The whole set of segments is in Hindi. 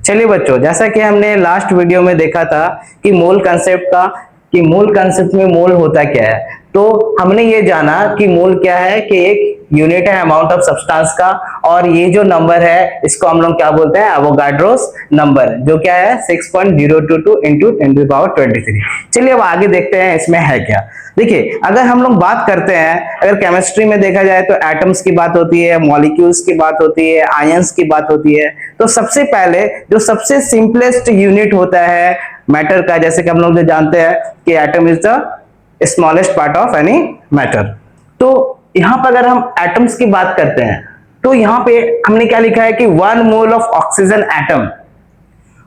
चलिए बच्चों, जैसा कि हमने लास्ट वीडियो में देखा था कि मोल कंसेप्ट में मोल होता क्या है, तो हमने ये जाना कि मोल क्या है कि एक यूनिट है अमाउंट ऑफ सब्सटेंस का, और ये जो नंबर है इसको हम लोग क्या बोलते हैं, एवोगाड्रोस नंबर, जो क्या है 6.022 इंटू 10⁻23। चलिए अब आगे देखते हैं इसमें है क्या। देखिए, अगर हम लोग बात करते हैं, अगर केमिस्ट्री में देखा जाए तो एटम्स की बात होती है, मॉलिक्यूल्स की बात होती है, आयंस की बात होती है। तो सबसे पहले जो सबसे सिंपलेस्ट यूनिट होता है मैटर का, जैसे कि हम लोग जो जानते हैं कि atom is the smallest part of any matter. तो यहां पर अगर हम एटम्स की बात करते हैं तो यहां पे हमने क्या लिखा है कि 1 mole of oxygen atom.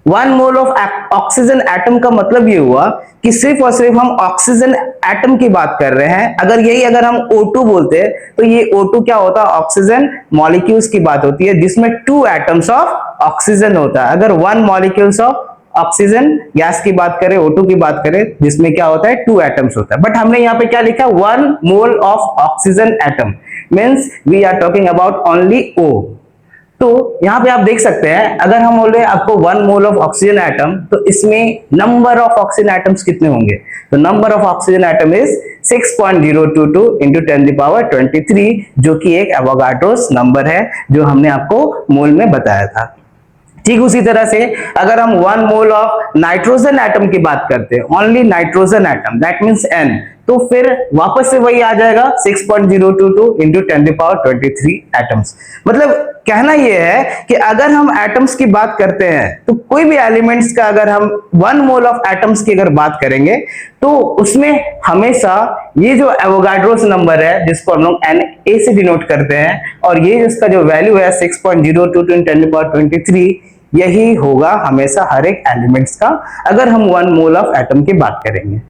1 mole of oxygen atom का मतलब ये हुआ कि सिर्फ और सिर्फ हम ऑक्सीजन एटम की बात कर रहे हैं। अगर हम O2 बोलते हैं तो ये O2 क्या होता है, ऑक्सीजन मॉलिक्यूल्स की बात होती है, जिसमें 2 एटम्स ऑफ ऑक्सीजन होता है। अगर 1 मॉलिक्यूल्स ऑफ ऑक्सीजन गैस की बात करें, O2 की बात करें, जिसमें क्या होता है 2 एटम्स होता है। बट हमने यहाँ पे क्या लिखा, 1 mole of oxygen atom, means we are talking about only O। तो यहाँ पे आप देख सकते हैं, अगर हम बोले आपको 1 मोल ऑफ ऑक्सीजन एटम, तो इसमें नंबर ऑफ ऑक्सीजन एटम्स कितने होंगे, तो number of oxygen atom is 6.022 into 10⁻23, जो कि एक एवोगाड्रोस नंबर है, जो हमने आपको मोल में बताया था। ठीक उसी तरह से अगर हम 1 मोल ऑफ नाइट्रोजन एटम की बात करते हैं, only nitrogen atom, that means N, तो फिर वापस से वही आ जाएगा 6.022 इंटू 10⁻23 एटम्स। मतलब कहना यह है कि अगर हम एटम्स की बात करते हैं तो कोई भी एलिमेंट्स का अगर हम 1 मोल ऑफ एटम्स की अगर बात करेंगे तो उसमें हमेशा ये जो एवोगाड्रोस नंबर है, जिसको हम लोग Na से डिनोट करते हैं, और ये इसका जो वैल्यू है 6.022 इंटू 10⁻23, यही होगा हमेशा हर एक एलिमेंट्स का, अगर हम 1 मोल ऑफ एटम की बात करेंगे।